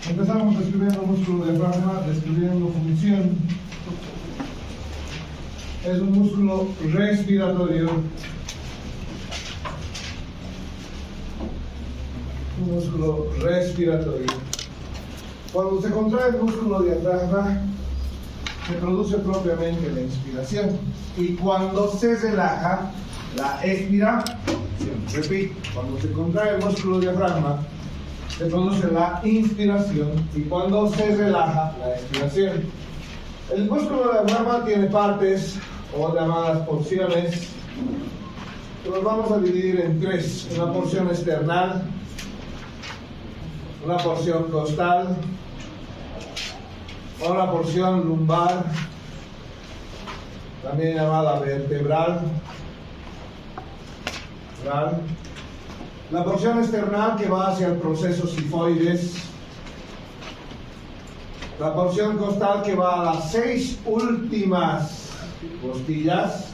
Empezamos describiendo el músculo diafragma, describiendo función. Es un músculo respiratorio. Un músculo respiratorio. Cuando se contrae el músculo diafragma, se produce propiamente la inspiración. Y cuando se relaja, la expiración. Repito, cuando se contrae el músculo diafragma, se produce la inspiración. Y cuando se relaja, la expiración. El músculo diafragma tiene partes o llamadas porciones que los vamos a dividir en tres: una porción external, una porción costal, una porción lumbar, también llamada vertebral. La porción external que va hacia el proceso sifoides, la porción costal que va a las 6 últimas costillas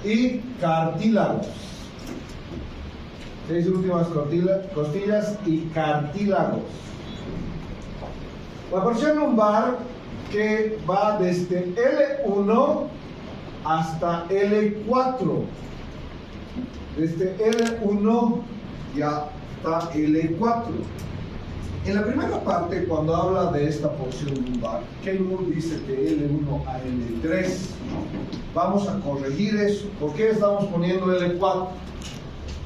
y cartílagos. 6 últimas costillas y cartílagos. La porción lumbar que va desde L1 hasta L4. Desde L1 y hasta L4. En la primera parte, cuando habla de esta porción lumbar, Kenwood dice de L1 a L3. Vamos a corregir eso. ¿Por qué estamos poniendo L4?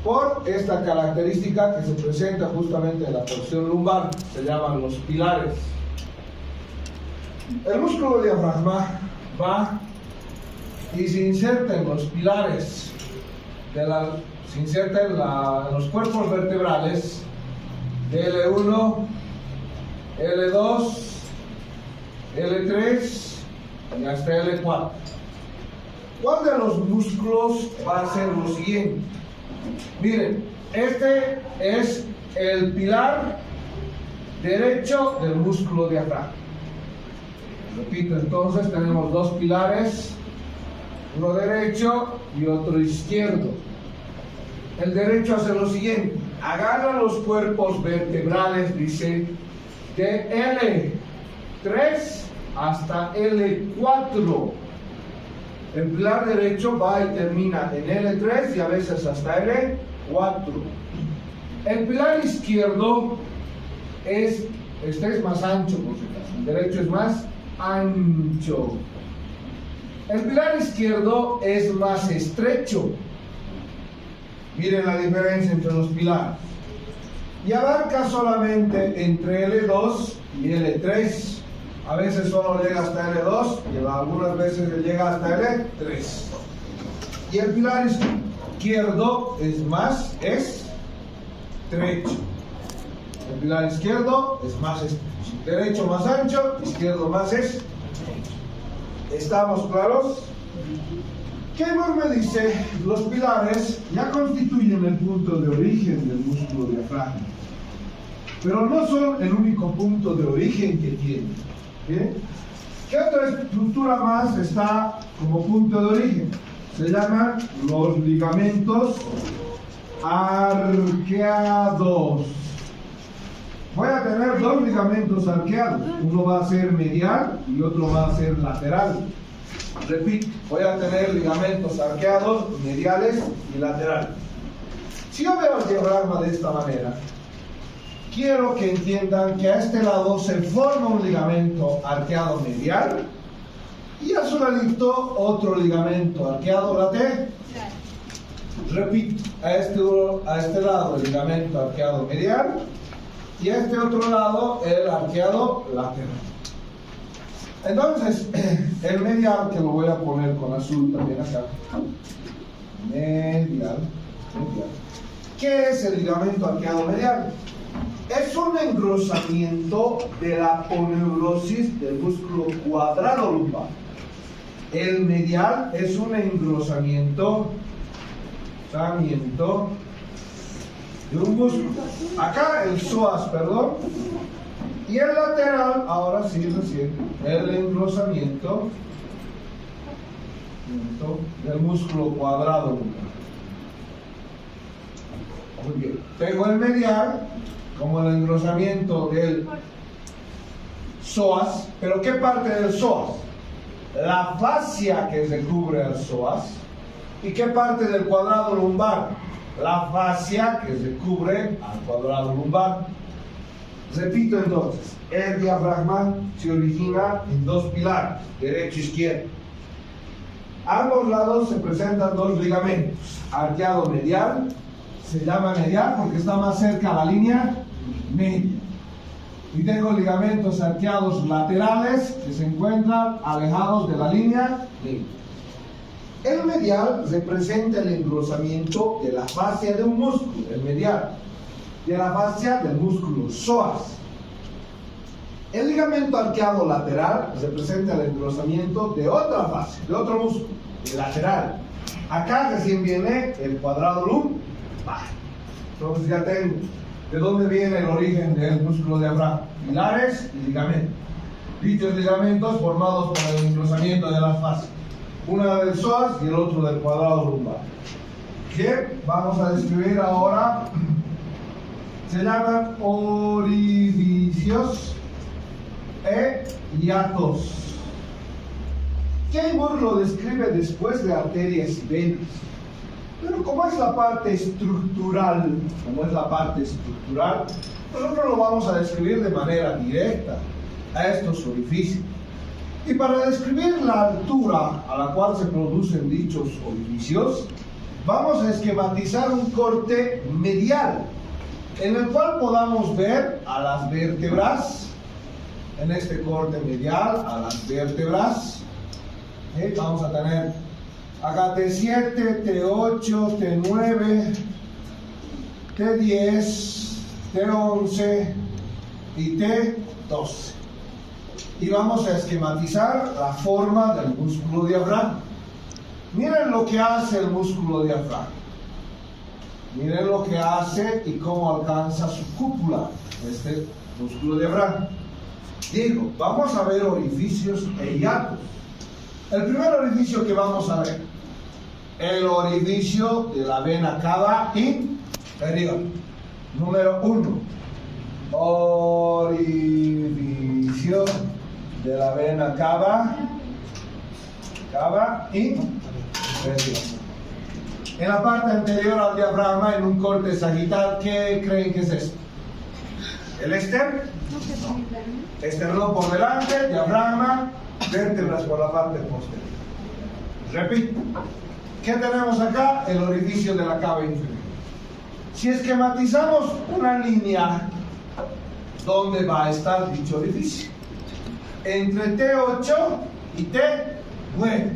Por esta característica que se presenta justamente en la porción lumbar. Se llaman los pilares. El músculo diafragma va y se inserta en los pilares, se inserta en los cuerpos vertebrales de L1, L2, L3 y hasta L4. ¿Cuál de los músculos va a ser lo siguiente? Miren, este es el pilar derecho del músculo diafragma. Repito, entonces tenemos dos pilares, uno derecho y otro izquierdo. El derecho hace lo siguiente: agarra los cuerpos vertebrales, dice, de L3 hasta L4. El pilar derecho va y termina en L3 y a veces hasta L4. El pilar izquierdo este es más ancho, por si acaso. El derecho es más ancho. El pilar izquierdo es más estrecho. Miren la diferencia entre los pilares. Y abarca solamente entre L2 y L3. A veces solo llega hasta L2 y algunas veces llega hasta L3. Y el pilar izquierdo es más estrecho. El pilar izquierdo es más estrecho. Derecho más ancho, izquierdo más estrecho. ¿Estamos claros? Kenwood me dice, los pilares ya constituyen el punto de origen del músculo diafragma, pero no son el único punto de origen que tiene. ¿Bien? ¿Qué otra estructura más está como punto de origen? Se llaman los ligamentos arqueados. Voy a tener dos ligamentos arqueados. Uno va a ser medial y otro va a ser lateral. Repito, voy a tener ligamentos arqueados, mediales y laterales. Si yo veo el diagrama de esta manera, quiero que entiendan que a este lado se forma un ligamento arqueado medial y a su ladito otro ligamento arqueado lateral. Repito, a este lado el ligamento arqueado medial y a este otro lado el arqueado lateral. Entonces, el medial, que lo voy a poner con azul también acá, medial. ¿Qué es el ligamento arqueado medial? Es un engrosamiento de la aponeurosis del músculo cuadrado lumbar. El medial es un engrosamiento de un músculo. Acá el psoas, perdón. Y el lateral, ahora sí recién, el engrosamiento del músculo cuadrado lumbar. Muy bien. Tengo el medial como el engrosamiento del psoas, pero ¿qué parte del psoas? La fascia que recubre al psoas. ¿Y qué parte del cuadrado lumbar? La fascia que recubre al cuadrado lumbar. Repito entonces, el diafragma se origina en dos pilares, derecho e izquierdo. A ambos lados se presentan dos ligamentos. Arqueado medial, se llama medial porque está más cerca a la línea media. Y tengo ligamentos arqueados laterales que se encuentran alejados de la línea media. El medial representa el engrosamiento de la fascia de un músculo, el medial, de la fascia del músculo psoas. El ligamento arqueado lateral representa el engrosamiento de otra fascia, de otro músculo, el lateral. Acá recién viene el cuadrado lumbar. Entonces ya tengo de dónde viene el origen del músculo diafragma, pilares y ligamentos. Dichos ligamentos formados por el engrosamiento de las fascias, una del psoas y el otro del cuadrado lumbar. Que vamos a describir ahora. Se llaman orificios e hiatos. Keyburg lo describe después de arterias y venas. Pero como es la parte estructural, nosotros lo vamos a describir de manera directa a estos orificios. Y para describir la altura a la cual se producen dichos orificios, vamos a esquematizar un corte medial, en el cual podamos ver a las vértebras, en este corte medial, a las vértebras. Vamos a tener acá T7, T8, T9, T10, T11 y T12. Y vamos a esquematizar la forma del músculo diafragma. Miren lo que hace el músculo diafragma. Miren lo que hace y cómo alcanza su cúpula, este músculo diafragma. Digo, vamos a ver orificios e hiatos. El primer orificio que vamos a ver, el orificio de la vena cava inferior. Número 1. Orificio de la vena cava inferior. En la parte anterior al diafragma, en un corte sagital, ¿qué creen que es esto? ¿El esterno? Esternón por delante, diafragma, vértebras por la parte posterior. Repito, ¿qué tenemos acá? El orificio de la cava inferior. Si esquematizamos una línea, ¿dónde va a estar dicho orificio? Entre T8 y T9,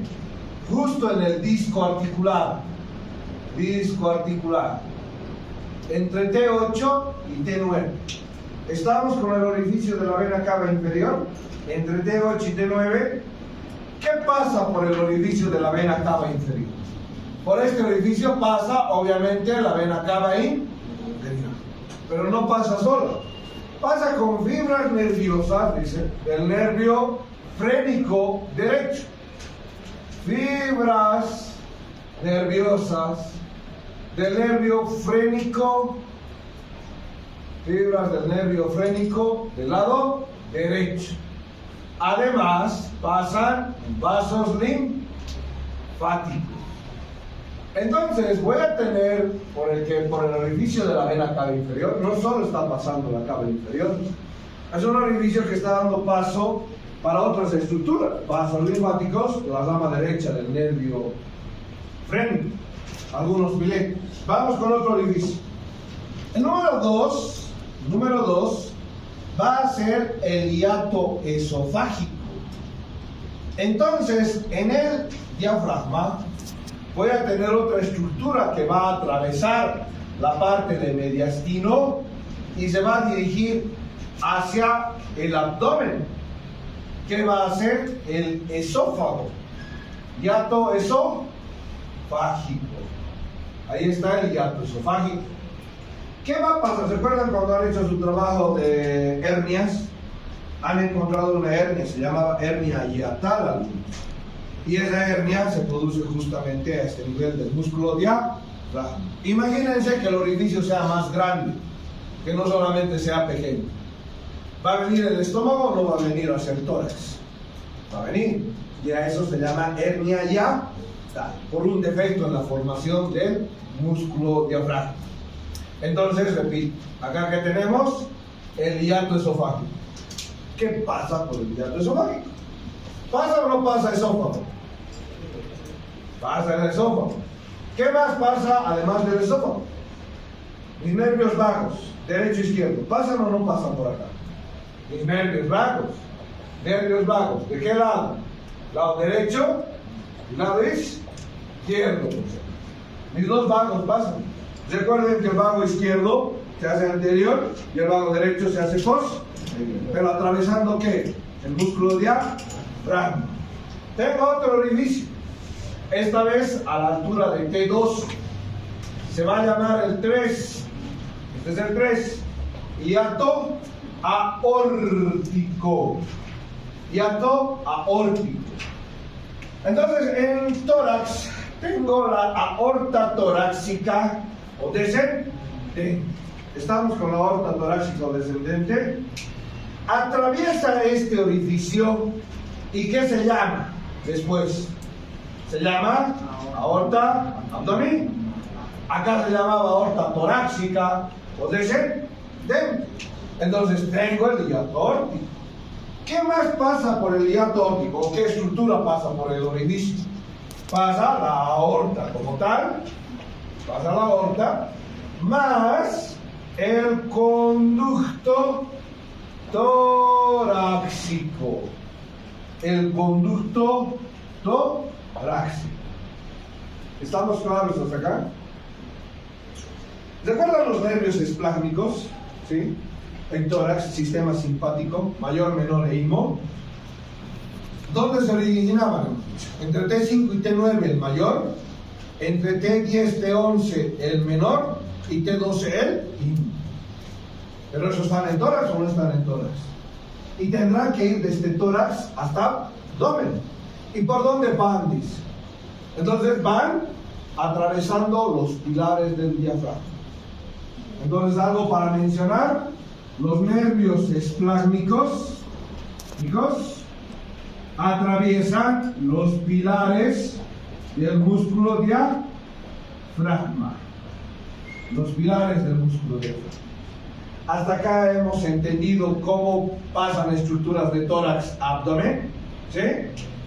justo en el disco articular. Entre T8 y T9. Estamos con el orificio de la vena cava inferior, entre T8 y T9. ¿Qué pasa por el orificio de la vena cava inferior? Por este orificio pasa, obviamente, la vena cava inferior. Pero no pasa solo. Pasa con fibras nerviosas, dice, del nervio frénico derecho. Fibras nerviosas del nervio frénico, fibras del nervio frénico del lado derecho. Además, pasan vasos linfáticos. Entonces, voy a tener por el orificio de la vena cava inferior, no solo está pasando la cava inferior, es un orificio que está dando paso para otras estructuras, vasos linfáticos, la rama derecha del nervio frénico, algunos milectos. Vamos con otro orificio. El número 2 va a ser el hiato esofágico. Entonces, en el diafragma voy a tener otra estructura que va a atravesar la parte de mediastino y se va a dirigir hacia el abdomen, que va a ser el esófago, hiato esofágico. Ahí está el hiato esofágico. ¿Qué va a pasar? ¿Se acuerdan cuando han hecho su trabajo de hernias? Han encontrado una hernia, se llamaba hernia hiatal. Y esa hernia se produce justamente a este nivel del músculo diafragma. Imagínense que el orificio sea más grande, que no solamente sea pequeño. ¿Va a venir el estómago o no va a venir hacia el tórax? Va a venir. Y a eso se llama hernia hiatal, por un defecto en la formación del músculo diafragma. Entonces, repito, acá que tenemos el hiato esofágico. ¿Qué pasa por el hiato esofágico? ¿Pasa o no pasa esófago? Pasa el esófago. ¿Qué más pasa además del esófago? Mis nervios vagos, derecho e izquierdo, ¿pasan o no pasan por acá? Mis nervios vagos. ¿De qué lado? Lado derecho y lado izquierdo. Mis dos vagos pasan. Recuerden que el vago izquierdo se hace anterior y el vago derecho se hace posterior. Pero atravesando ¿qué? El músculo diafragma. Tengo otro orificio. Esta vez a la altura de T2. Se va a llamar el 3. Este es el 3. Hiato aórtico. Hiato aórtico. Entonces en tórax tengo la aorta torácica o descendente. Estamos con la aorta torácica o descendente. Atraviesa este orificio y ¿qué se llama después? Se llama aorta abdominal. Acá se llamaba aorta torácica o descendente. Entonces tengo el hiato aórtico. ¿Qué más pasa por el hiato aórtico? ¿O qué estructura pasa por el orificio? Pasa la aorta como tal, pasa la aorta, más el conducto torácico. El conducto torácico. ¿Estamos claros hasta acá? ¿Recuerdan los nervios esplásmicos? ¿Sí? En tórax, sistema simpático, mayor, menor e imo. ¿Dónde se originaban? Entre T5 y T9 el mayor, entre T10, T11 el menor y T12 el imo. Pero esos están en tórax o no están en tórax. Y tendrán que ir desde tórax hasta abdomen. ¿Y por dónde van? Dice. Entonces van atravesando los pilares del diafragma. Entonces algo para mencionar, los nervios esplásmicos atraviesan los pilares del músculo diafragma. Los pilares del músculo diafragma. Hasta acá hemos entendido cómo pasan estructuras de tórax a abdomen, ¿sí?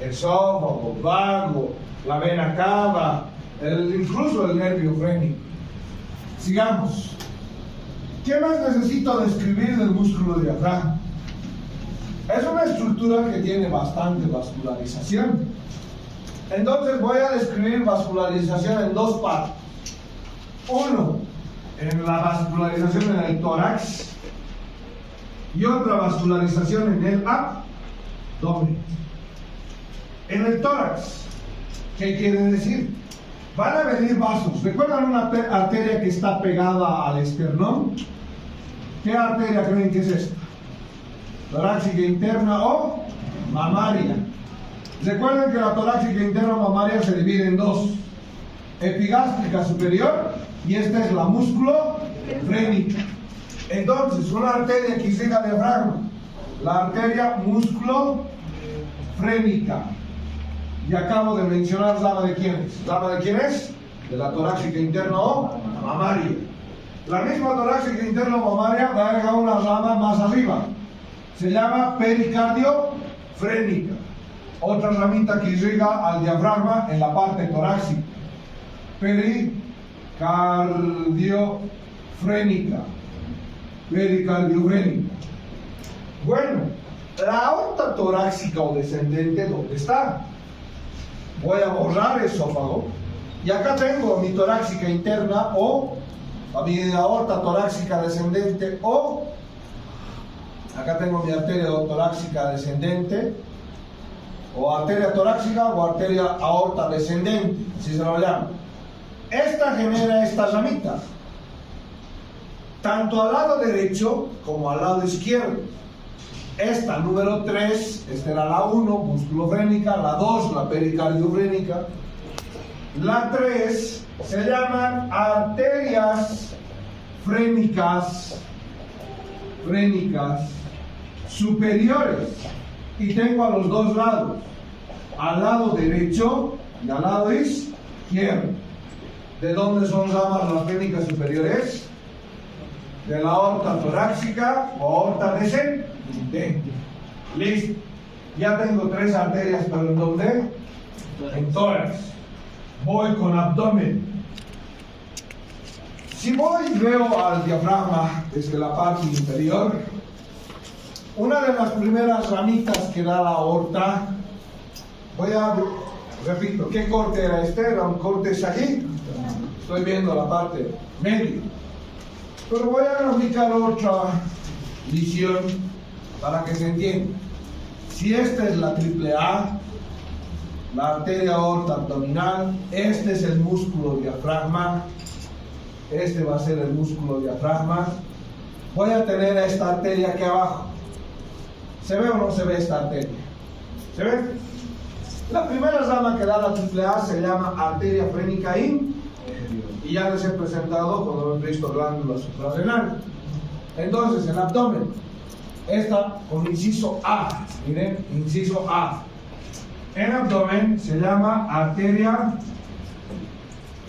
El esófago, vago, la vena cava, incluso el nervio frénico. Sigamos. ¿Qué más necesito describir del músculo diafragma? Es una estructura que tiene bastante vascularización. Entonces voy a describir vascularización en dos partes. Uno, en la vascularización en el tórax y otra vascularización en el abdomen. En el tórax, ¿qué quiere decir? Van a venir vasos. ¿Recuerdan una arteria que está pegada al esternón? ¿Qué arteria creen que es esta? Torácica interna o mamaria. Recuerden que la torácica interna o mamaria se divide en dos: epigástrica superior y esta es la músculo frénica. Entonces, una arteria que irriga diafragma, la arteria músculo frénica. Y acabo de mencionar rama de quién es. ¿Rama de quién es? De la torácica interna o mamaria. La misma torácica interna o mamaria va a agregar una rama más arriba. Se llama pericardiofrénica. Otra ramita que irriga al diafragma en la parte torácica. Pericardiofrénica. Pericardiofrénica. Bueno, la aorta torácica o descendente, ¿dónde está? Voy a borrar esófago y acá tengo mi torácica interna o mi aorta torácica descendente o acá tengo mi arteria torácica descendente o arteria torácica o arteria aorta descendente, si se lo llama. Esta genera esta ramita tanto al lado derecho como al lado izquierdo. Esta, número 3, esta era la 1, musculofrénica, la 2, la pericardiofrénica. La 3 se llaman arterias frénicas superiores. Y tengo a los dos lados, al lado derecho y al lado izquierdo. ¿De dónde son ramas las frénicas superiores? De la aorta torácica o aorta descendente. Listo. Ya tengo 3 arterias, pero ¿en dónde? En tórax. Voy con abdomen. Si voy y veo al diafragma desde la parte inferior, una de las primeras ramitas que da la aorta, repito, ¿qué corte era este? Era un corte aquí. Estoy viendo la parte media. Pero voy a graficar otra visión para que se entienda. Si esta es la triple A, la arteria aorta abdominal, este es el músculo diafragma, este va a ser el músculo diafragma, voy a tener a esta arteria aquí abajo. ¿Se ve o no se ve esta arteria? ¿Se ve? La primera rama que da la triple A se llama arteria frénica inferior. Y ya les he presentado cuando hemos visto glándula suprarrenal. Entonces, en abdomen, esta con inciso A, miren, inciso A. En abdomen se llama arteria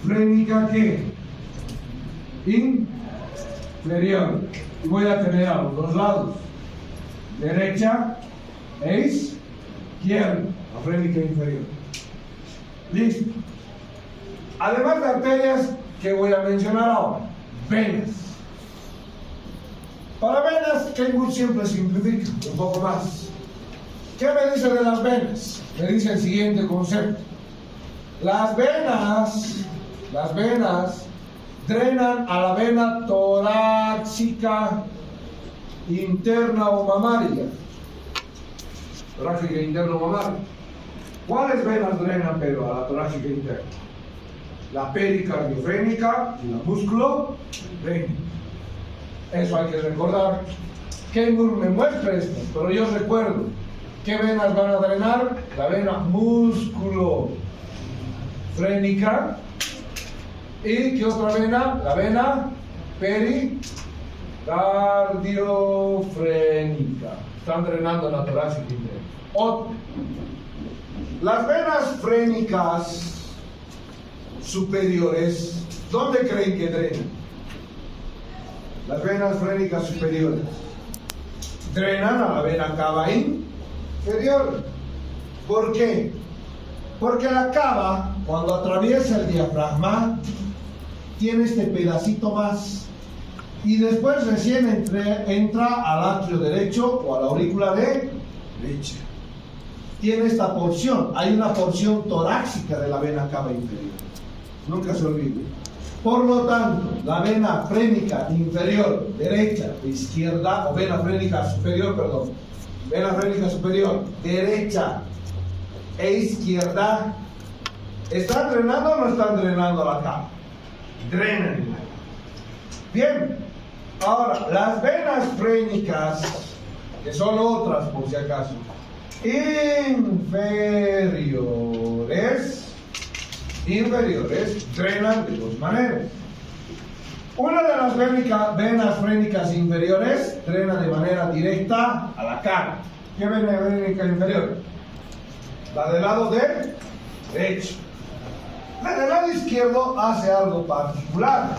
frénica ¿qué? Inferior. Y voy a tener a los dos lados, derecha e izquierda, la frénica inferior. Listo. Además de arterias, ¿qué voy a mencionar ahora? Venas. Para venas, Kenwood siempre simplifica un poco más. ¿Qué me dice de las venas? Me dice el siguiente concepto. Las venas drenan a la vena torácica interna o mamaria. Torácica interna o mamaria. ¿Cuáles venas drenan, pero, a la torácica interna? La pericardiofrénica y la musculofrénica. Eso hay que recordar. Kenwood me muestra esto, pero yo recuerdo. ¿Qué venas van a drenar? La vena musculofrénica. ¿Y qué otra vena? La vena pericardiofrénica. Están drenando la torácica interna. Otra. Las venas frénicas superiores, ¿dónde creen que drenan? Las venas frénicas superiores drenan a la vena cava inferior. ¿Por qué? Porque la cava, cuando atraviesa el diafragma, tiene este pedacito más y después recién entra al atrio derecho o a la aurícula derecha. Tiene esta porción, hay una porción torácica de la vena cava inferior. Nunca se olvide. Por lo tanto, la vena frénica inferior, derecha o izquierda, o vena frénica superior, perdón, vena frénica superior, derecha e izquierda, ¿están drenando o no están drenando la cava? Drenan. Bien, ahora, las venas frénicas, que son otras por si acaso, inferiores, drenan de dos maneras. Una de las venas frénicas inferiores drena de manera directa a la cara. ¿Qué vena frénica inferior? La del lado derecho. La del lado izquierdo hace algo particular.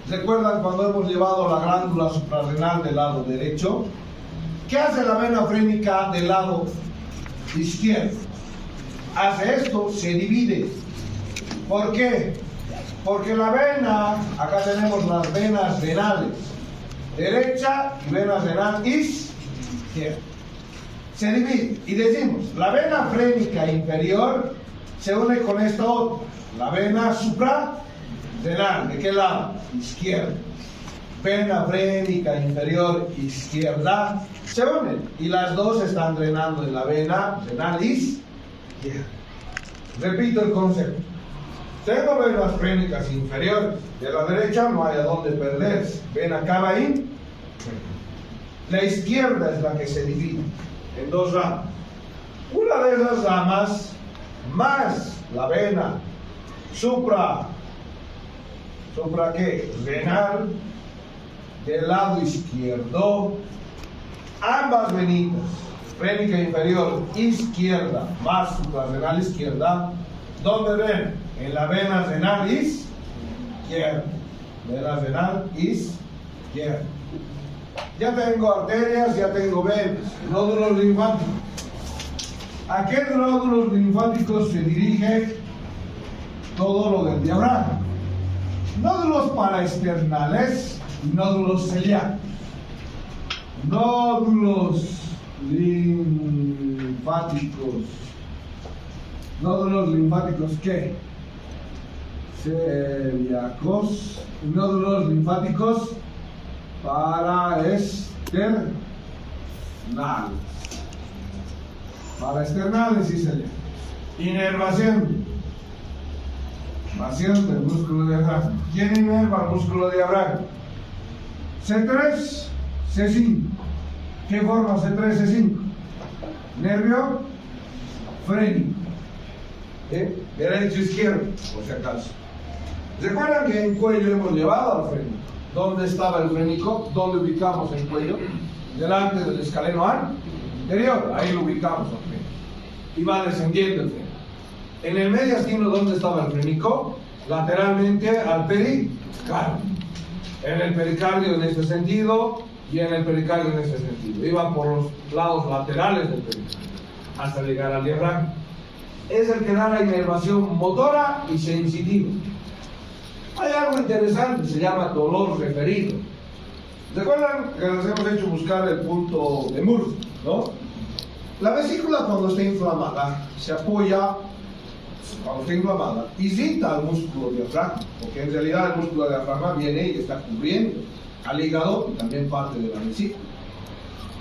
¿Recuerdan cuando hemos llevado la glándula suprarrenal del lado derecho? ¿Qué hace la vena frénica del lado izquierdo? Hace esto, se divide. ¿Por qué? Porque la vena, acá tenemos las venas renales, derecha y vena renal izquierda. Se divide y decimos, la vena frénica inferior se une con esta otra, la vena suprarrenal. ¿De qué lado? Izquierda. Vena frénica inferior izquierda se unen y las dos están drenando en la vena renal izquierda. Repito el concepto. Tengo venas frénicas inferiores. De la derecha no hay a dónde perderse. Vena cava inferior. La izquierda es la que se divide en dos ramas. Una de esas ramas más la vena supra ¿qué? Renal, del lado izquierdo, ambas venitas, frénica inferior izquierda más suprarrenal izquierda, ¿dónde ven? En la vena renal izquierda, vena renal izquierda. Ya tengo arterias, ya tengo venas, nódulos linfáticos. ¿A qué nódulos linfáticos se dirige todo lo del diafragma? Nódulos paraesternales y nódulos celíacos. Nódulos linfáticos. ¿Nódulos linfáticos qué? Celíacos. Y nódulos linfáticos paraesternales. Paraesternales y celíacos. Inervación. Inervación del músculo diafragma. ¿Quién inerva el músculo diafragma? C3, C5. ¿Qué forma C3, C5? Nervio frénico. Derecho, izquierdo, por si acaso. ¿Recuerdan que en cuello hemos llevado al frénico? ¿Dónde estaba el frénico? ¿Dónde ubicamos el cuello? Delante del escaleno anterior. Ahí lo ubicamos al frénico. Y va descendiendo el frénico. En el mediastino, ¿dónde estaba el frénico? Lateralmente al pericardio. En el pericardio en este sentido y en el pericardio en este sentido. Iba por los lados laterales del pericardio hasta llegar al diafragma. Es el que da la inervación motora y sensitiva. Hay algo interesante, se llama dolor referido. ¿Recuerdan que nos hemos hecho buscar el punto de Murphy, no? La vesícula cuando está inflamada se apoya, cuando está inflamada, irrita al músculo diafragma, porque en realidad el músculo diafragma viene y está cubriendo al hígado y también parte de la vesícula.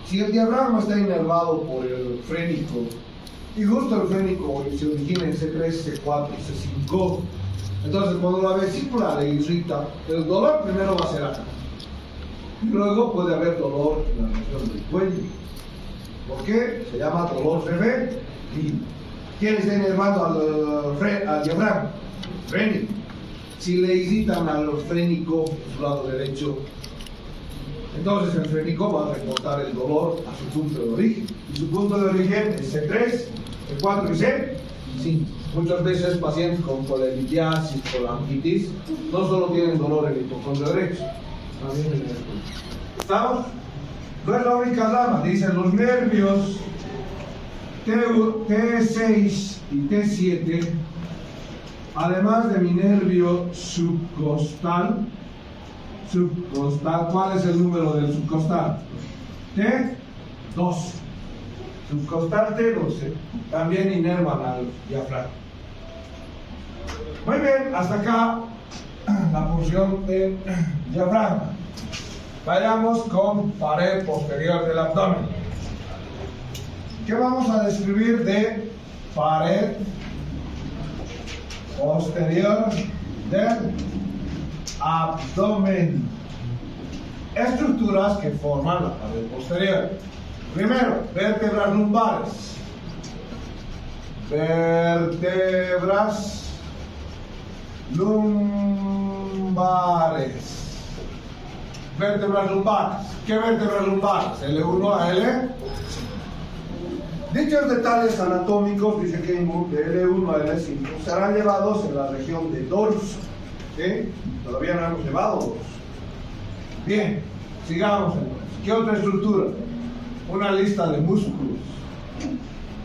Si el diafragma está inervado por el frénico, y justo el frénico se origina en C3, C4, C5, entonces cuando la vesícula le irrita, el dolor primero va a ser acá. Y luego puede haber dolor en la región del cuello. ¿Por qué? Se llama dolor referido. ¿Quién está inervando al diafragma? Frénico. Si le irritan al frénico, su lado derecho, entonces el frénico va a reportar el dolor a su punto de origen. Y su punto de origen es C3, C4 y C5. Muchas veces pacientes con colelitiasis, colangitis, no solo tienen dolor en el hipocondrio derecho, también en el cuello. ¿Estamos? No es la única rama, dicen los nervios T6 y T7, además de mi nervio subcostal, ¿cuál es el número del subcostal? T12. Subcostal T12 también inervan al diafragma. Muy bien, hasta acá la porción del diafragma. Vayamos con pared posterior del abdomen. ¿Qué vamos a describir de pared posterior del abdomen? Estructuras que forman la pared posterior. Primero, vértebras lumbares. Vértebras lumbares. Vértebras lumbares. ¿Qué vértebras lumbares? L1 a L. Dichos detalles anatómicos, dice Keinburg, de L1 a L5, serán llevados en la región de dorso. ¿Sí? Todavía no hemos llevado dorso. Bien, sigamos entonces. ¿Qué otra estructura? Una lista de músculos.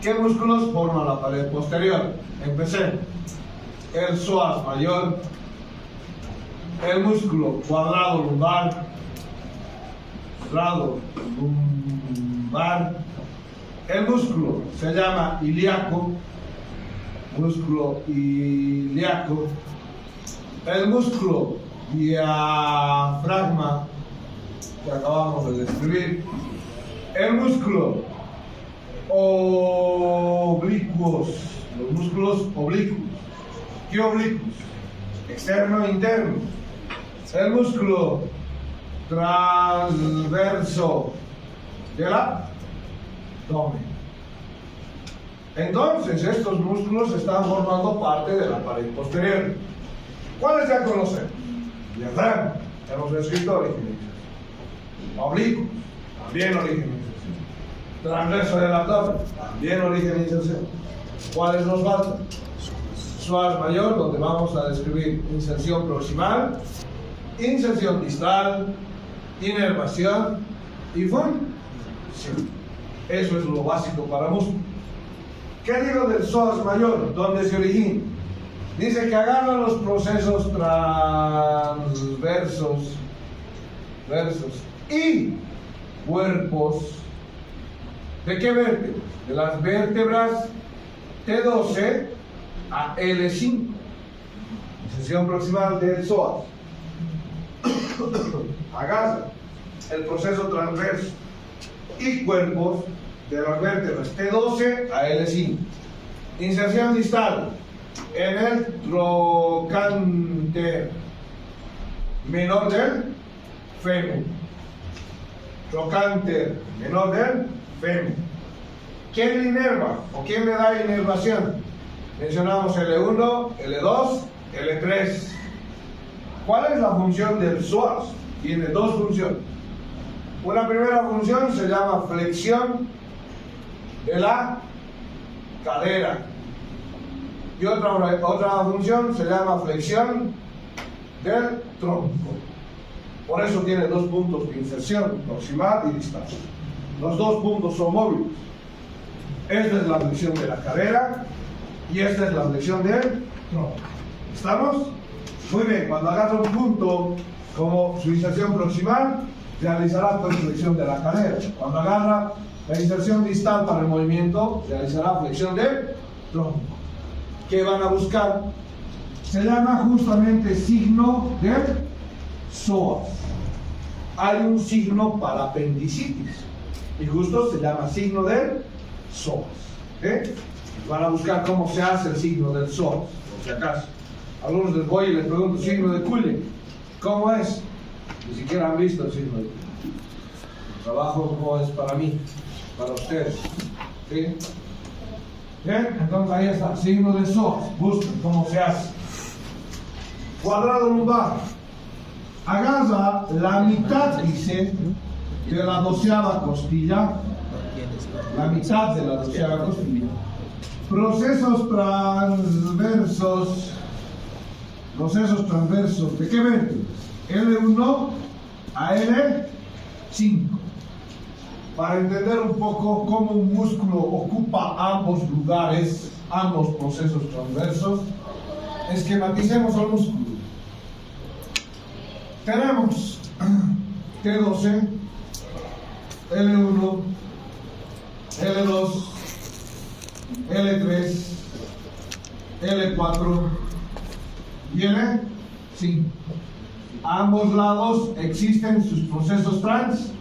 ¿Qué músculos forman la pared posterior? Empecé. El psoas mayor, el músculo cuadrado lumbar, el músculo se llama ilíaco, músculo ilíaco, el músculo diafragma que acabamos de describir, el músculo oblicuos, los músculos oblicuos. ¿Qué oblicuos? Externo e interno. El músculo transverso del abdomen. Entonces, estos músculos están formando parte de la pared posterior. ¿Cuáles ya conocemos? Diafragma, hemos escrito origen. Oblicuo, también origen. Transverso del abdomen, también origen e inserción. ¿Cuáles nos faltan? Psoas mayor, donde vamos a describir inserción proximal, inserción distal, inervación y función. Eso es lo básico para músculo. ¿Qué digo del psoas mayor? ¿Dónde se origina? Dice que agarra los procesos transversos y cuerpos. ¿De qué vértebras? De las vértebras T12 a L5. Inserción proximal del psoas. Agarra el proceso transverso y cuerpos de las vértebras T12 a L5. Inserción distal en el trocánter menor del fémur. Trocánter menor del fémur. ¿Quién le inerva o quién le da inervación? Mencionamos L1, L2, L3. ¿Cuál es la función del psoas? Tiene dos funciones. Una primera función se llama flexión de la cadera y otra función se llama flexión del tronco. Por eso tiene dos puntos de inserción, proximal y distal. Los dos puntos son móviles. Esta es la flexión de la cadera y esta es la flexión del tronco. ¿Estamos? Muy bien, cuando agarra un punto como su inserción proximal, realizará flexión de la cadera. Cuando agarra la inserción distal para el movimiento, realizará flexión del tronco. ¿Qué van a buscar? Se llama justamente signo del psoas. Hay un signo para apendicitis y justo se llama signo del psoas. Van a buscar cómo se hace el signo del psoas, por si acaso. Algunos les voy y les pregunto, signo de Cullen, ¿cómo es? Ni siquiera han visto el signo de Cullen. El trabajo no es para mí, para ustedes. ¿Sí? Bien, entonces ahí está, signo de psoas. Busquen cómo se hace. Cuadrado lumbar. Agarra la mitad, dice, de la 12ª costilla. La mitad de la 12ª costilla. Procesos transversos. Procesos transversos. ¿De qué vértebras? L1 a L5. Para entender un poco cómo un músculo ocupa ambos lugares, ambos procesos transversos, esquematicemos al músculo. Tenemos T12, L1, L2, L3, L4 y L5. A ambos lados existen sus procesos transversos.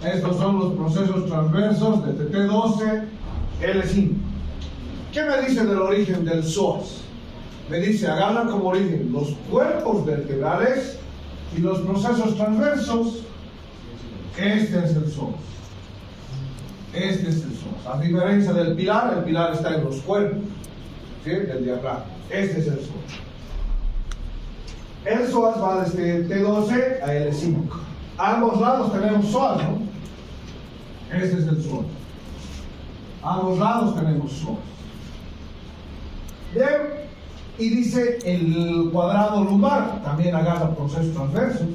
Estos son los procesos transversos de T12, L5. ¿Qué me dice del origen del psoas? Me dice, agarran como origen los cuerpos vertebrales y los procesos transversos. Este es el psoas. Este es el psoas. A diferencia del pilar, el pilar está en los cuerpos, ¿sí?, del diafragma. Este es el psoas. El psoas va desde T12 a L5. A ambos lados tenemos psoas, ¿no? Este es el psoas. A ambos lados tenemos psoas. Bien. Y dice el cuadrado lumbar, también agarra procesos transversos.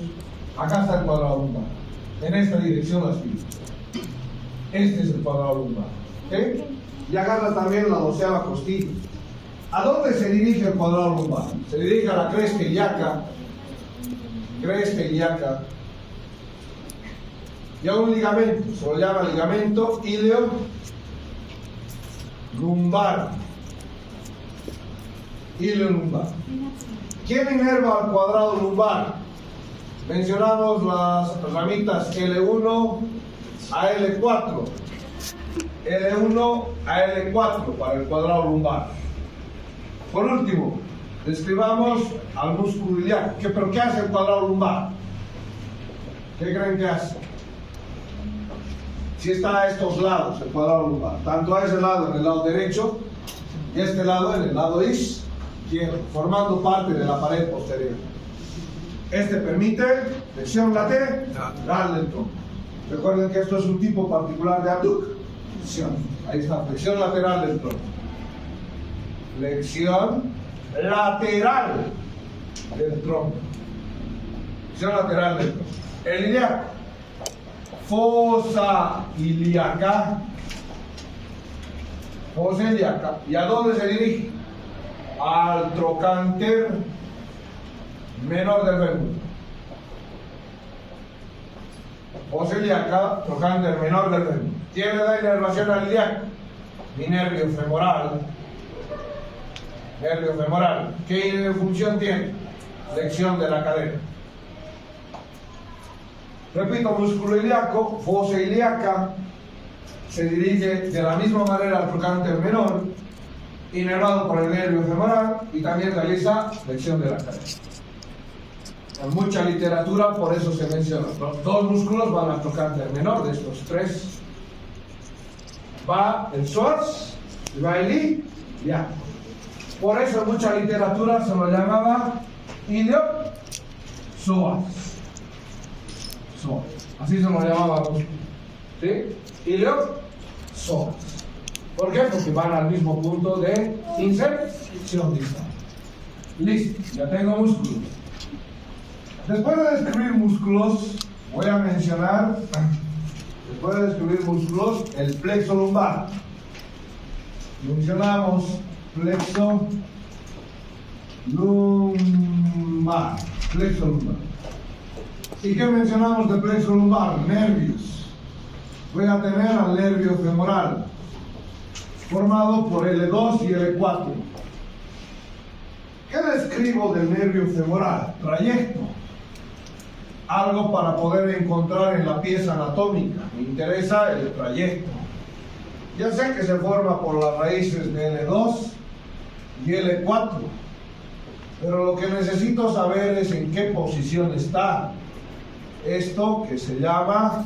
Acá está el cuadrado lumbar. En esta dirección las pilas. Este es el cuadrado lumbar. ¿Okay? Y agarra también la 12ª costilla. ¿A dónde se dirige el cuadrado lumbar? Se dirige a la cresta ilíaca. Cresta ilíaca. Y a un ligamento. Se lo llama ligamento ileo lumbar. Ileo lumbar. ¿Quién inerva al cuadrado lumbar? Mencionamos las ramitas L1 a L4. L1 a L4 para el cuadrado lumbar. Por último, describamos al músculo ilíaco. ¿Pero qué hace el cuadrado lumbar? ¿Qué creen que hace? si está a estos lados, el cuadrado lumbar, tanto a ese lado en el lado derecho y este lado en el lado izquierdo, formando parte de la pared posterior. Este permite flexión lateral del tronco. Recuerden que esto es un tipo particular de abducción. Ahí está, flexión lateral del tronco. Flexión lateral del tronco. Flexión lateral del tronco. El ilíaco. Fosa ilíaca. Fosa ilíaca. ¿Y a dónde se dirige? Al trocánter menor del fémur. Fosa ilíaca, trocánter menor del fémur. ¿Quién le da inervación al ilíaco? Mi nervio femoral. Nervio femoral. ¿Qué función tiene? Flexión de la cadera. Repito, músculo ilíaco, fosa ilíaca, se dirige de la misma manera al trocánter menor, inervado por el nervio femoral, y también realiza flexión de la cadera. En mucha literatura por eso se menciona. Los dos músculos van al trocánter menor de estos tres. Va el psoas y va el ilíaco. Por eso en mucha literatura se lo llamaba iliopsoas. Así se lo llamaba músculo. ¿Sí? Iliopsoas. ¿Por qué? Porque van al mismo punto de inserción distal. Listo, ya tengo músculos. Después de describir músculos, voy a mencionar, después de describir músculos, el plexo lumbar. Mencionamos plexo lumbar. Plexo lumbar. ¿Y qué mencionamos de plexo lumbar? Nervios. Voy a tener al nervio femoral, formado por L2 y L4. ¿Qué describo del nervio femoral? Trayecto. Algo para poder encontrar en la pieza anatómica. Me interesa el trayecto. Ya sé que se forma por las raíces de L2 y L4, pero lo que necesito saber es en qué posición está esto que se llama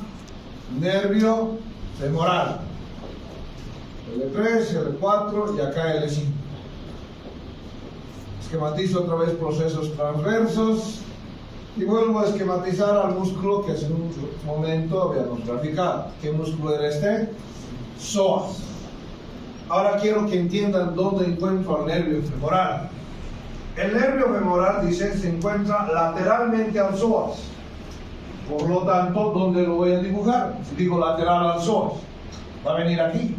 nervio femoral. L3, L4 y acá L5. Esquematizo otra vez procesos transversos y vuelvo a esquematizar al músculo que hace un momento habíamos graficado. ¿Qué músculo era este? Psoas. Ahora quiero que entiendan dónde encuentro al nervio femoral. El nervio femoral, dice, se encuentra lateralmente al psoas. Por lo tanto, ¿dónde lo voy a dibujar? Si digo lateral al psoas, va a venir aquí.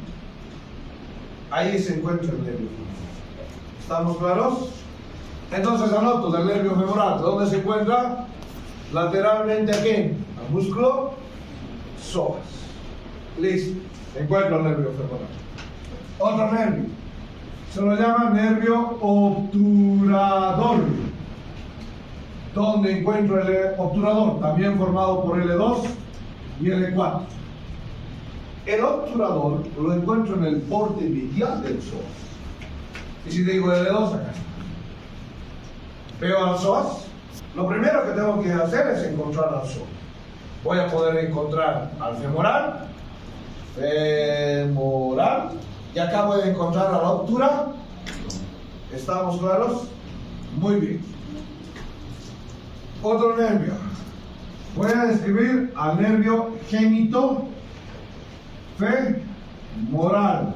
Ahí se encuentra el nervio femoral. ¿Estamos claros? Entonces anoto del nervio femoral. ¿Dónde se encuentra? Lateralmente aquí, al músculo psoas. Listo. Encuentro el nervio femoral. Otro nervio. Se lo llama nervio obturador. ¿Dónde encuentro el obturador? También formado por L2 y L4. El obturador lo encuentro en el borde medial del psoas. Y si digo L2, acá está. Veo al psoas. Lo primero que tengo que hacer es encontrar al psoas. Voy a poder encontrar al femoral. Y acá voy a encontrar a la obturador. ¿Estamos claros? Muy bien. Otro nervio. Voy a describir al nervio génito femoral.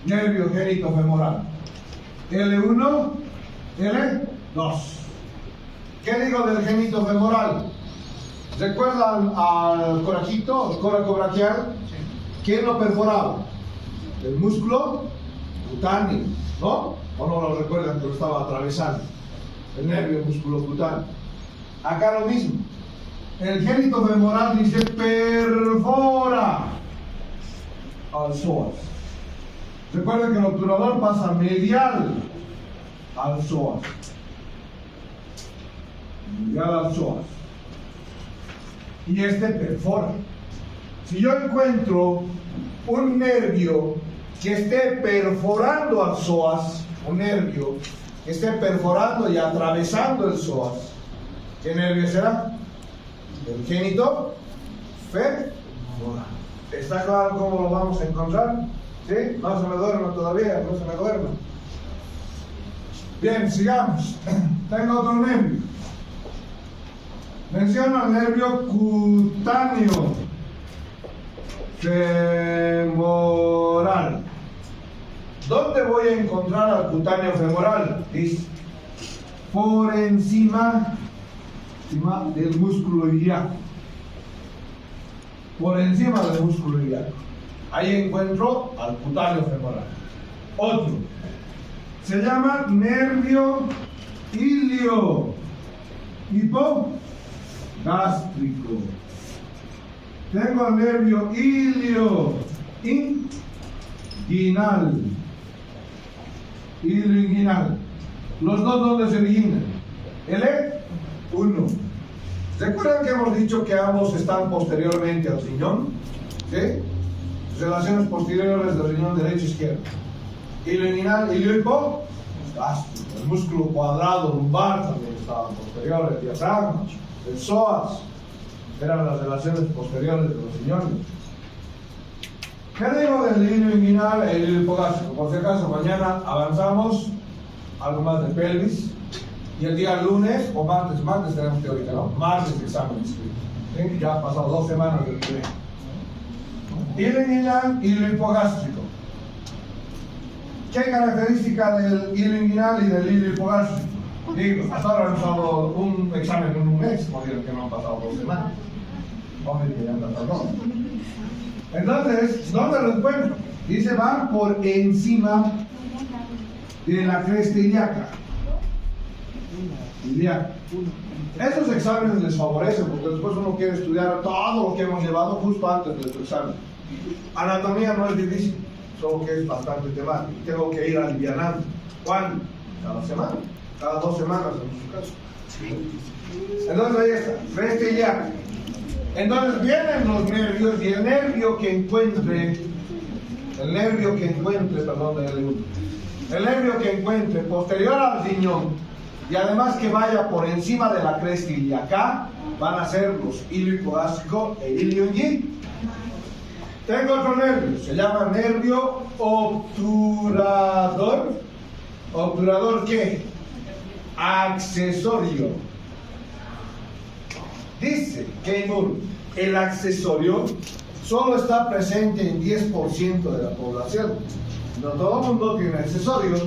Nervio génito femoral. L1, L2. ¿Qué digo del génito femoral? ¿Recuerdan al corajito, el coraco braquial? ¿Quién lo perforaba? El músculo cutáneo, ¿no? ¿O no lo recuerdan que lo estaba atravesando? El nervio músculo cutáneo. Acá lo mismo. El génito femoral dice perfora al psoas. Recuerden que el obturador pasa medial al psoas. Medial al psoas. Y este perfora. Si yo encuentro un nervio que esté perforando al psoas, un nervio que esté perforando y atravesando el psoas, ¿qué nervio será? El génito femoral. ¿Está claro cómo lo vamos a encontrar? ¿Sí? No se me duerme todavía, no se me duerme. Bien, sigamos. Tengo otro nervio. Menciono el nervio cutáneo femoral. ¿Dónde voy a encontrar al cutáneo femoral? Dice, por encima del músculo ilíaco. Por encima del músculo ilíaco. Ahí encuentro al cutáneo femoral. Otro. Se llama nervio ilio hipogástrico. Tengo el nervio ilio inguinal. Ilio inguinal. Los dos, ¿dónde se originan? L1. ¿Recuerdan que hemos dicho que ambos están posteriormente al riñón? ¿Sí? Relaciones posteriores del riñón derecho e izquierdo. Ilio inguinal, ilio hipogástrico. El músculo cuadrado lumbar también estaba posterior, el diafragma, el psoas. Eran las relaciones posteriores de los riñones. ¿Qué digo del ilio inguinal e ilio hipogástrico? Por si acaso, mañana avanzamos algo más de pelvis. Y el día lunes o martes tenemos teórica, ¿no? Martes examen escrito. ¿Sí? Ya han pasado 2 semanas del primer. Ilio inguinal, ilio hipogástrico. ¿Qué característica del ilio inguinal y del ilio hipogástrico? Digo, hasta ahora hemos dado un examen en un mes, como digo que no han pasado 2 semanas. Hombre, que ya han pasado 2. Entonces, ¿dónde lo encuentro? Dice, van por encima de la cresta ilíaca. Esos exámenes les favorecen porque después uno quiere estudiar todo lo que hemos llevado justo antes de tu examen. Anatomía no es difícil, solo que es bastante temático. Tengo que ir alivianando. ¿Cuándo? Cada semana, cada 2 semanas en su caso. Entonces ahí está, cresta ilíaca. Entonces vienen los nervios y el nervio que encuentre, el nervio que encuentre posterior al riñón y además que vaya por encima de la cresta ilíaca, van a ser los ilio hipogástrico e ilio inguinal. Tengo otro nervio, se llama nervio obturador. ¿Obturador qué? Accesorio. Dice que el accesorio solo está presente en 10% de la población. No todo el mundo tiene accesorios.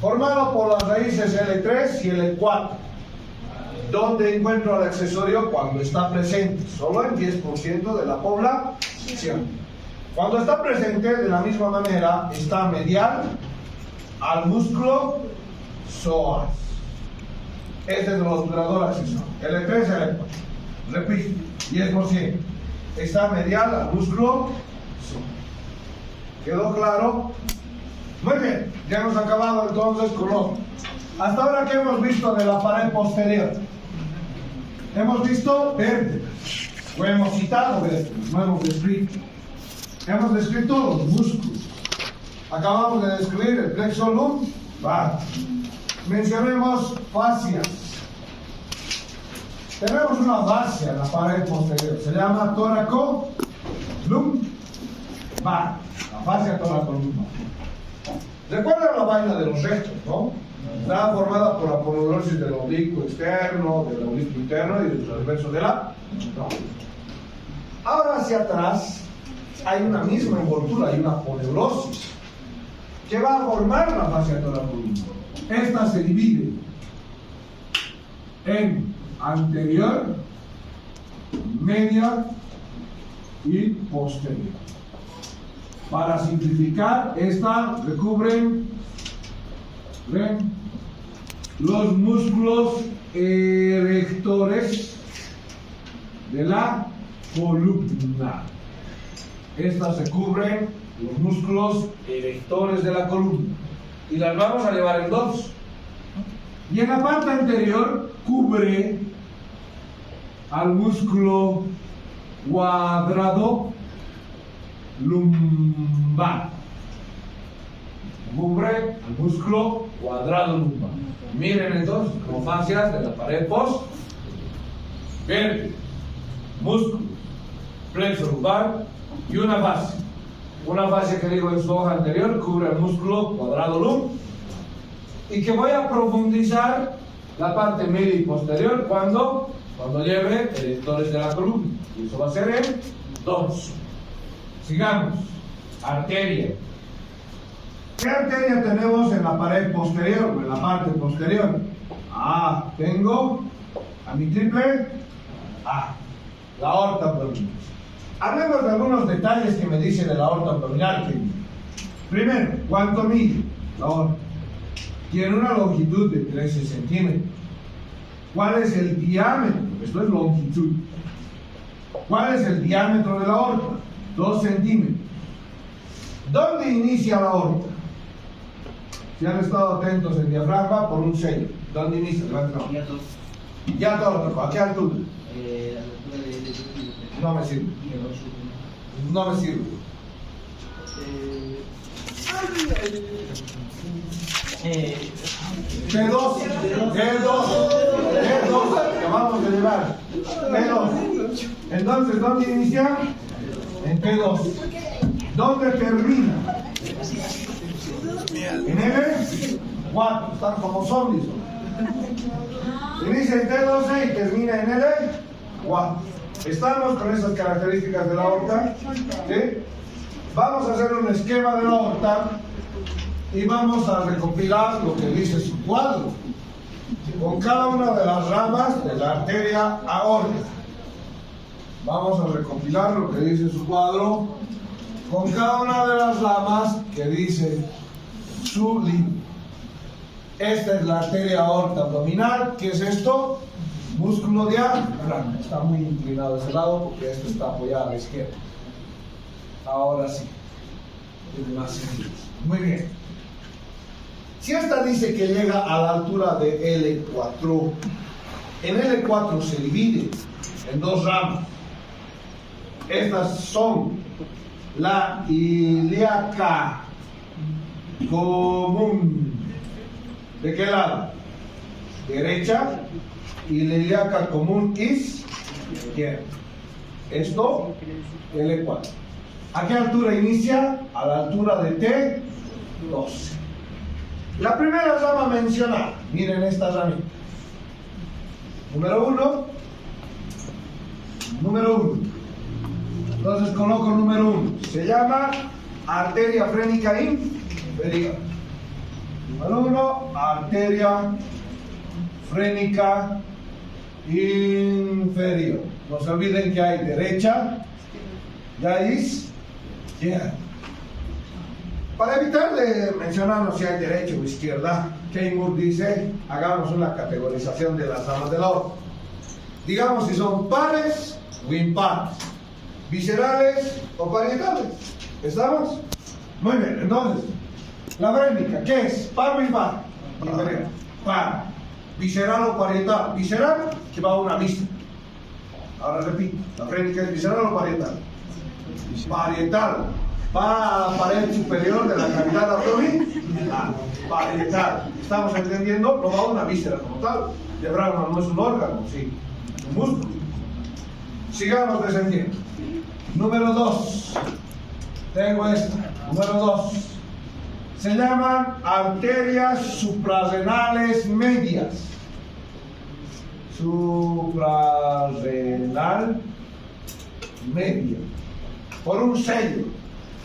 Formado por las raíces L3 y L4. ¿Dónde encuentro el accesorio? Cuando está presente, solo en 10% de la población. Cuando está presente, de la misma manera, está medial al músculo psoas. Este es el obturador accesorio. L3 y L4. Repito, 10%. Está medial al músculo psoas. ¿Quedó claro? Muy bien, ya hemos acabado entonces con otro. Hasta ahora, ¿qué hemos visto de la pared posterior? Hemos visto vértebras, o hemos citado vértebras, no hemos descrito. Hemos descrito los músculos. Acabamos de describir el plexo lumbar. Mencionemos fascias. Tenemos una fascia en la pared posterior, se llama tóraco lumbar. La fascia tóraco lumbar. ¿Recuerdan la vaina de los restos, no? Está formada por la aponeurosis del oblicuo externo, del oblicuo interno y del transverso de la. No. Ahora hacia atrás hay una misma envoltura, hay una aponeurosis que va a formar la fascia tóraco-lumbar. Esta se divide en anterior, media y posterior. Para simplificar, esta recubren los músculos erectores de la columna. Estas se cubren los músculos erectores de la columna. Y las vamos a llevar en 2. Y en la parte anterior cubre al músculo cuadrado lumbar. Cubre al músculo cuadrado lumbar. Miren entonces como fascias de la pared posterior. Vértebra, músculo, plexo lumbar, y una fascia. Una fascia que digo en su hoja anterior cubre el músculo cuadrado lumbar y que voy a profundizar la parte media y posterior cuando lleve erectores de la columna. Y eso va a ser en dorso. Sigamos. Arteria. ¿Qué arteria tenemos en la pared posterior o en la parte posterior? Tengo a mi triple A, la aorta abdominal. Hablemos de algunos detalles que me dicen de la aorta abdominal. Primero, ¿cuánto mide la aorta? Tiene una longitud de 13 centímetros. ¿Cuál es el diámetro? Esto es longitud. ¿Cuál es el diámetro de la aorta? 2 centímetros. ¿Dónde inicia la aorta? Si han estado atentos en diafragma, por un sello. ¿Dónde inicia? Ya todo. ¿A qué altura? No me sirve. No me sirve. T2, que vamos a llevar. T2. Entonces, ¿dónde inicia? En T2. ¿Dónde termina? En L4. Están como zombies. Inicia en T12 y termina en L4. Estamos con esas características de la aorta. ¿Sí? Vamos a hacer un esquema de la aorta y vamos a recopilar lo que dice su cuadro con cada una de las ramas de la arteria aórtica. Vamos a recopilar lo que dice su cuadro con cada una de las ramas que dice su libro. Esta es la arteria aorta abdominal. ¿Qué es esto? Músculo diafragma. Está muy inclinado ese lado porque esto está apoyado a la izquierda. Ahora sí. Tiene más sentido. Muy bien. Si esta dice que llega a la altura de L4, en L4 se divide en dos ramas. Estas son la ilíaca común. ¿De qué lado? Derecha. Y la ilíaca común izquierda. Esto, L4. ¿A qué altura inicia? A la altura de T12. La primera rama mencionada. Miren esta ramita. Número 1. Entonces coloco número 1. Se llama arteria frénica inferior. Número 1, arteria frénica inferior. No se olviden que hay derecha y hay izquierda. Para evitar de mencionarnos si hay derecha o izquierda, Keimur dice, hagamos una categorización de las ramas del aorta. Digamos si son pares o impares, viscerales o parietales. ¿Estamos? Muy bien, entonces, la frénica, ¿qué es? ¿Par o impar? Par. Visceral o parietal. Visceral, que va a una vista. Ahora repito, la frénica es visceral o parietal. Parietal. Va a la pared superior de la cavidad abdominal. Parietal. ¿Estamos entendiendo? No va a una víscera como tal. El diafragma no es un órgano, sí, un músculo. Sigamos descendiendo. Número 2. Tengo esta. Número 2. Se llaman arterias suprarrenales medias. Suprarrenal media. Por un sello.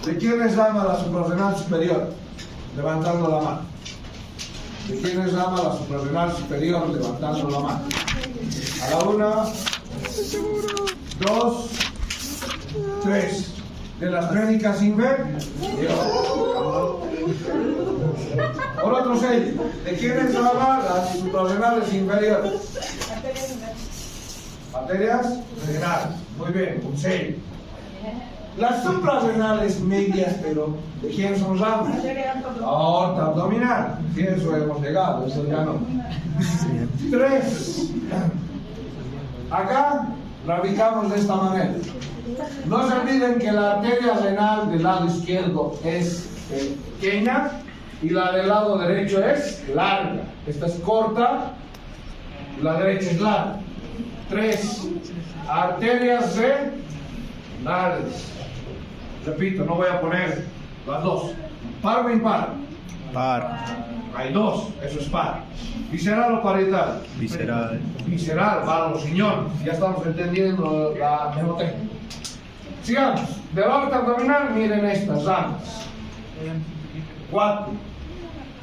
¿De quién es rama la suprarrenal superior? Levantando la mano. ¿De quién es rama la suprarrenal superior? Levantando la mano. A la 1, 2, 3. De las frénicas inferiores. Por otro sello. ¿De quién es rama las suprarrenales inferiores? Arterias renales. Muy bien, un sello. Las suprarrenales medias, pero ¿de quién son ramas? Aorta abdominal. Sí, eso hemos llegado, eso ya no. 3. Acá la ubicamos de esta manera. No se olviden que la arteria renal del lado izquierdo es pequeña y la del lado derecho es larga. Esta es corta, la derecha es larga. 3. Arterias renales. Repito, no voy a poner las dos. ¿Par o impar? Par. Hay dos, eso es par. ¿Visceral o parietal? Visceral. Visceral, vamos, riñón. Ya estamos entendiendo la mnemotecnia. Sigamos. De la aorta abdominal, miren estas ramas. 4.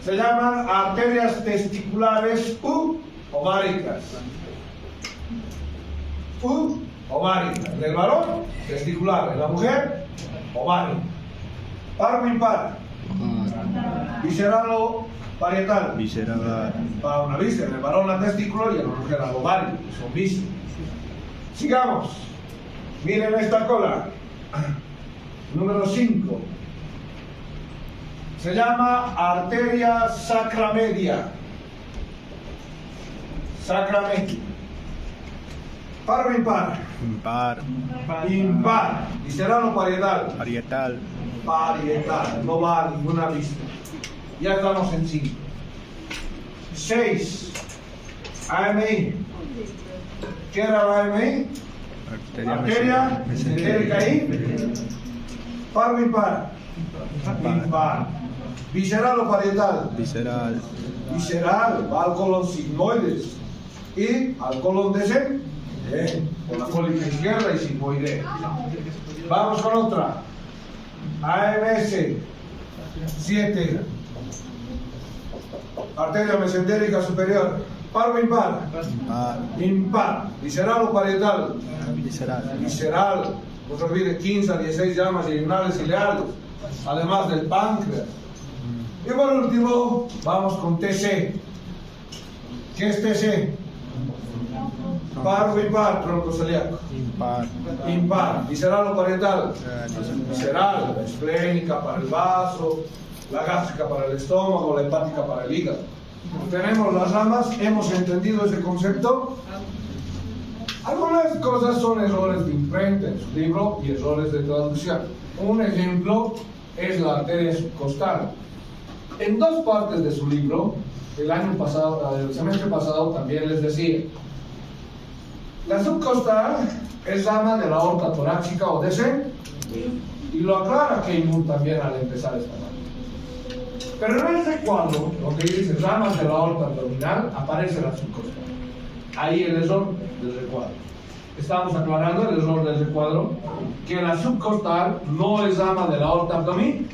Se llaman arterias testiculares u ováricas. Ováricas. En el varón, testicular. En la mujer, ovárica. ¿Par o impar? ¿Visceral o parietal? Visceral. Para una víscera, en el varón la testículo y en la mujer al ovario, son vísceras. Sigamos. Miren esta cola. Número 5. Se llama arteria sacramedia. Sacramedia. ¿Par o impar? Impar. Impar. ¿Visceral o parietal? Parietal. Parietal. No va a ninguna víscera. Ya estamos en 5. 6. AMI. ¿Qué era la AMI? Arteria mesentérica y par o impar. Impar. ¿Visceral o parietal? Visceral. Visceral, va al colon sigmoides y al colon descendente, con la cólica izquierda y sigmoidea. Vamos con otra. AMS 7. Arteria mesentérica superior. ¿Par o impar? Impar. Impar. ¿Visceral o parietal? Visceral. Visceral. No se olvide, 15 a 16 llamas ileales y leales, además del páncreas. Y por último, vamos con TC. ¿Qué es TC? Par o impar, tronco celíaco. Impar. Impar. ¿Visceral o parietal? Visceral. La esplénica para el vaso, la gástrica para el estómago, la hepática para el hígado. Tenemos las ramas, hemos entendido ese concepto. Algunas cosas son errores de imprenta en su libro y errores de traducción. Un ejemplo es la arteria subcostal. En 2 partes de su libro, el semestre pasado también les decía, la subcostal es rama de la aorta torácica o DC, y lo aclara Keimun también al empezar esta parte. Pero en este cuadro, donde dice ramas de la aorta abdominal, aparece la subcostal. Ahí el error del recuadro. Estamos aclarando el error del recuadro, que la subcostal no es rama de la aorta abdominal.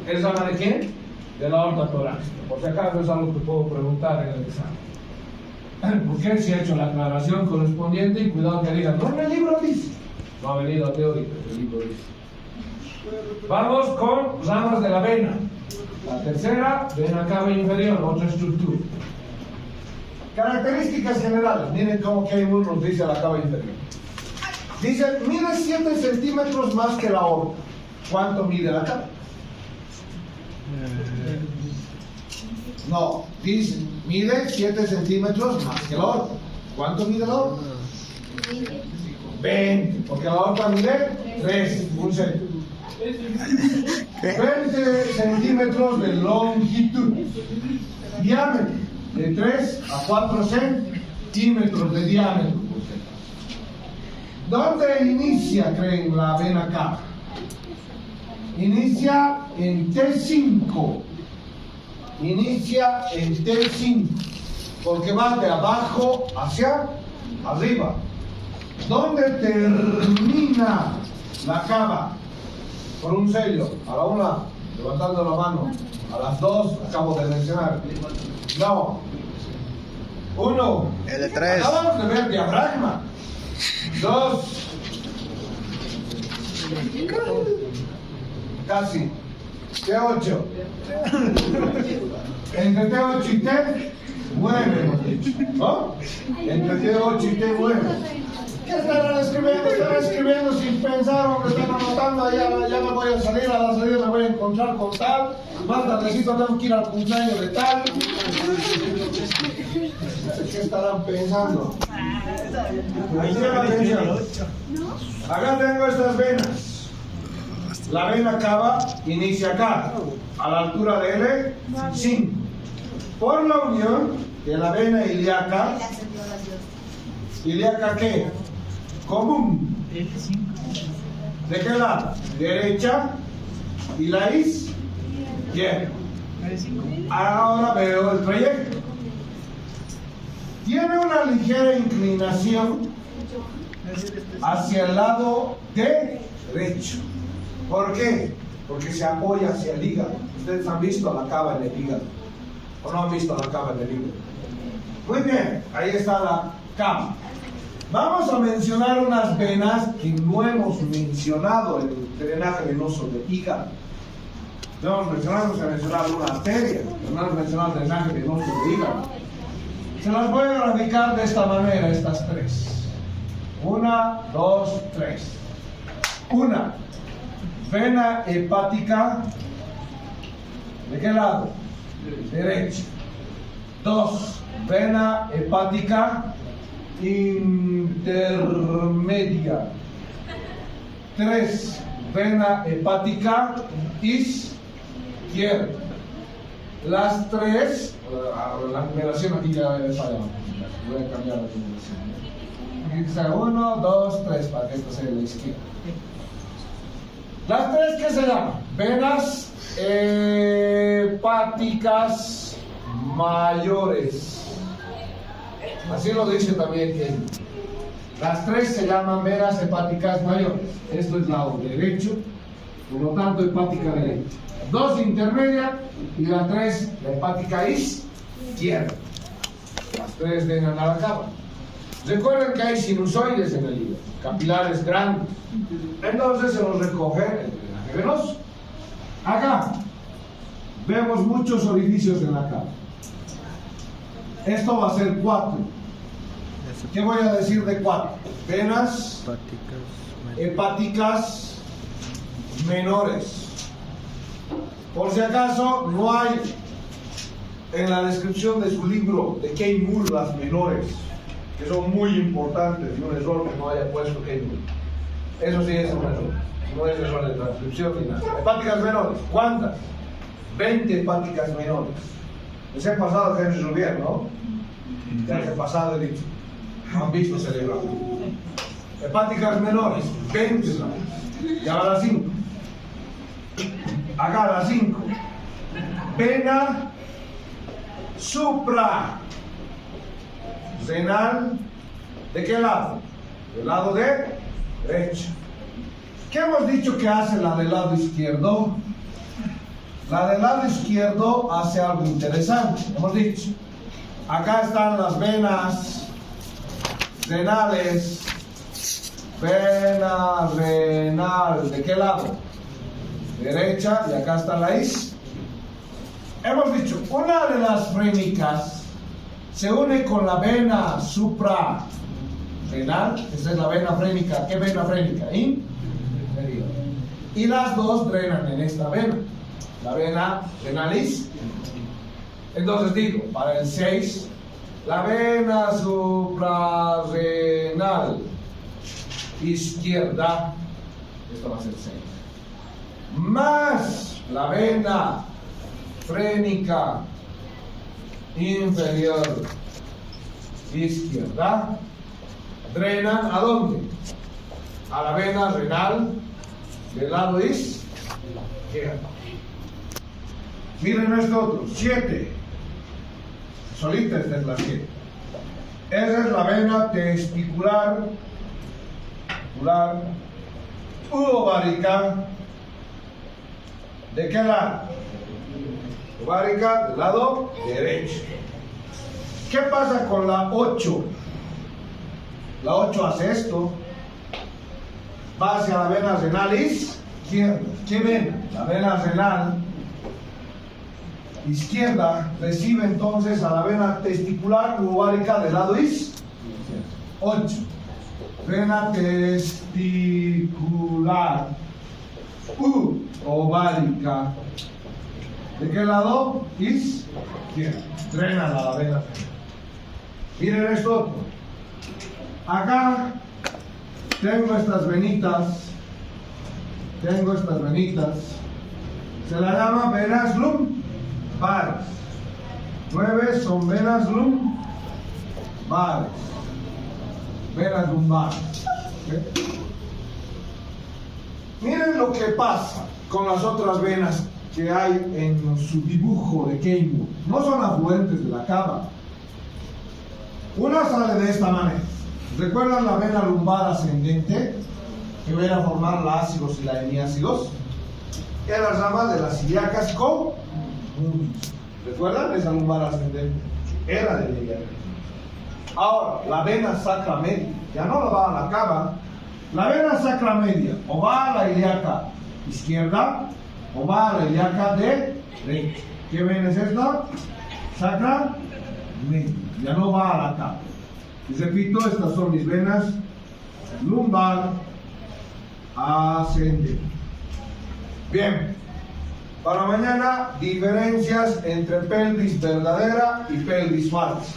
¿Es rama de quién? De la aorta torácica. Por si acaso es algo que puedo preguntar en el examen. ¿Por qué se ha hecho la aclaración correspondiente? Y cuidado que digan, no, en el libro dice. No ha venido a teórico, el libro dice. Vamos con ramas de la vena. La tercera, vena cava inferior, otra estructura. Características generales. Miren cómo Keimun nos dice la cava inferior. Dice, mide 7 centímetros más que la aorta. ¿Cuánto mide la cava? No, dice, mide 7 centímetros más que la aorta. ¿Cuánto mide la aorta? 20, porque la aorta mide 3, un centímetro. 20 centímetros de longitud. Diámetro, de 3 a 4 centímetros de diámetro. ¿Dónde inicia, creen, la vena cava? Inicia en T5. Inicia en T5. Porque va de abajo hacia arriba. ¿Dónde termina la cava? Por un sello. A la 1, levantando la mano. A las 2, acabo de mencionar. No. 1. L3. Acabamos de ver diafragma. 2. Casi. T8. Entre T8 y T9 hemos dicho, ¿no? Entre T8 y T9. ¿Qué estarán escribiendo? Están escribiendo sin pensar, hombre, están anotando, ya me voy a salir, a la salida me voy a encontrar con tal, más tardecito tengo que ir al cumpleaños de tal. ¿Qué estarán pensando? Acá tengo estas venas. La vena cava inicia acá, a la altura de L5. Por la unión de la vena ilíaca, ¿ilíaca qué? Común. ¿De qué lado? Derecha y la izquierda. Ahora veo el proyecto. Tiene una ligera inclinación hacia el lado derecho. ¿Por qué? Porque se apoya hacia el hígado. Ustedes han visto la cava en el hígado. ¿O no han visto la cava en el hígado? Muy bien, ahí está la cava. Vamos a mencionar unas venas que no hemos mencionado en el drenaje venoso del hígado. No hemos mencionado una arteria, no hemos mencionado el drenaje venoso del hígado. Se las voy a graficar de esta manera, estas tres. 1, 2, 3. Una, vena hepática. ¿De qué lado? Derecha. 2, vena hepática intermedia. 3, vena hepática izquierda. Las tres, la numeración aquí ya he fallado. Voy a cambiar la numeración. Aquí está 1, 2, 3 para que esto sea la izquierda. Las tres que se llaman venas hepáticas mayores. Así lo dice también él. Las tres se llaman venas hepáticas mayores. Esto es lado derecho, por lo tanto hepática derecha. 2 intermedia y la 3 la hepática izquierda. Las tres venan a la cava. Recuerden que hay sinusoides en el hígado, capilares grandes. Entonces se los recoge el drenaje venoso. Acá vemos muchos orificios en la cava. Esto va a ser 4. ¿Qué voy a decir de 4? Venas hepáticas menores. Por si acaso, no hay en la descripción de su libro de Keimur las menores, que son muy importantes, y un error que no haya puesto Keimur. Eso sí es un error. No es error de transcripción ni nada. Hepáticas menores. ¿Cuántas? 20 hepáticas menores. Les he pasado a Henry Rubier, ¿no? Ya les he pasado he dicho. Han visto celebrar. Hepáticas menores, 20. Y ahora las 5. Acá las 5. Vena supra renal. ¿De qué lado? Del lado derecho. ¿Qué hemos dicho que hace la del lado izquierdo? La del lado izquierdo hace algo interesante. Hemos dicho, acá están las venas renales. Vena renal, ¿de qué lado? Derecha, y acá está la izquierda. Hemos dicho, una de las frénicas se une con la vena suprarrenal. Esa es la vena frénica. ¿Qué vena frénica? Inferior. Y las dos drenan en esta vena, la vena renalis. Entonces digo, para el 6, la vena suprarrenal izquierda, esto va a ser 6, más la vena frénica inferior izquierda, drenan ¿a dónde? A la vena renal del lado izquierdo. Miren esto otro, 7. Solita esta es la 7. Esa es la vena testicular ovárica. ¿De qué lado? Ovárica del lado derecho. ¿Qué pasa con la 8? La 8 hace esto. Va hacia la vena renal izquierda. ¿Qué vena? La vena renal izquierda recibe entonces a la vena testicular ovárica del lado izquierdo. 8. Vena testicular ovárica. ¿De qué lado? Izquierda. Drena a la vena. Miren esto otro. Acá tengo estas venitas. Se la llama venas lumbares. 9 son venas lumbares. Venas lumbares. ¿Okay? Miren lo que pasa con las otras venas que hay en su dibujo de Keimu. No son afluentes de la cava. Una sale de esta manera. ¿Recuerdan la vena lumbar ascendente? Que viene a formar la ácidos y la hemiácidos. Era rama de las ilíacas con mundius. ¿Recuerdan esa lumbar ascendente? Era de la ilíaca. Ahora, la vena sacra media, ya no la va a la cava. La vena sacra media o va a la ilíaca izquierda o va a la ilíaca derecha. ¿Qué vena es esta? Sacra media, ya no va a la cava. Y repito, estas son mis venas lumbar ascendente. Bien, para mañana, diferencias entre pelvis verdadera y pelvis falsa.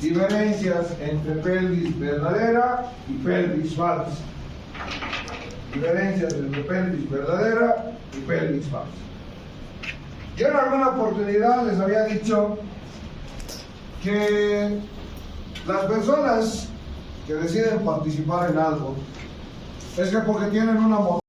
Diferencias entre pelvis verdadera y pelvis falsa. Diferencias entre pelvis verdadera y pelvis falsa. Yo en alguna oportunidad les había dicho que las personas que deciden participar en algo es que porque tienen una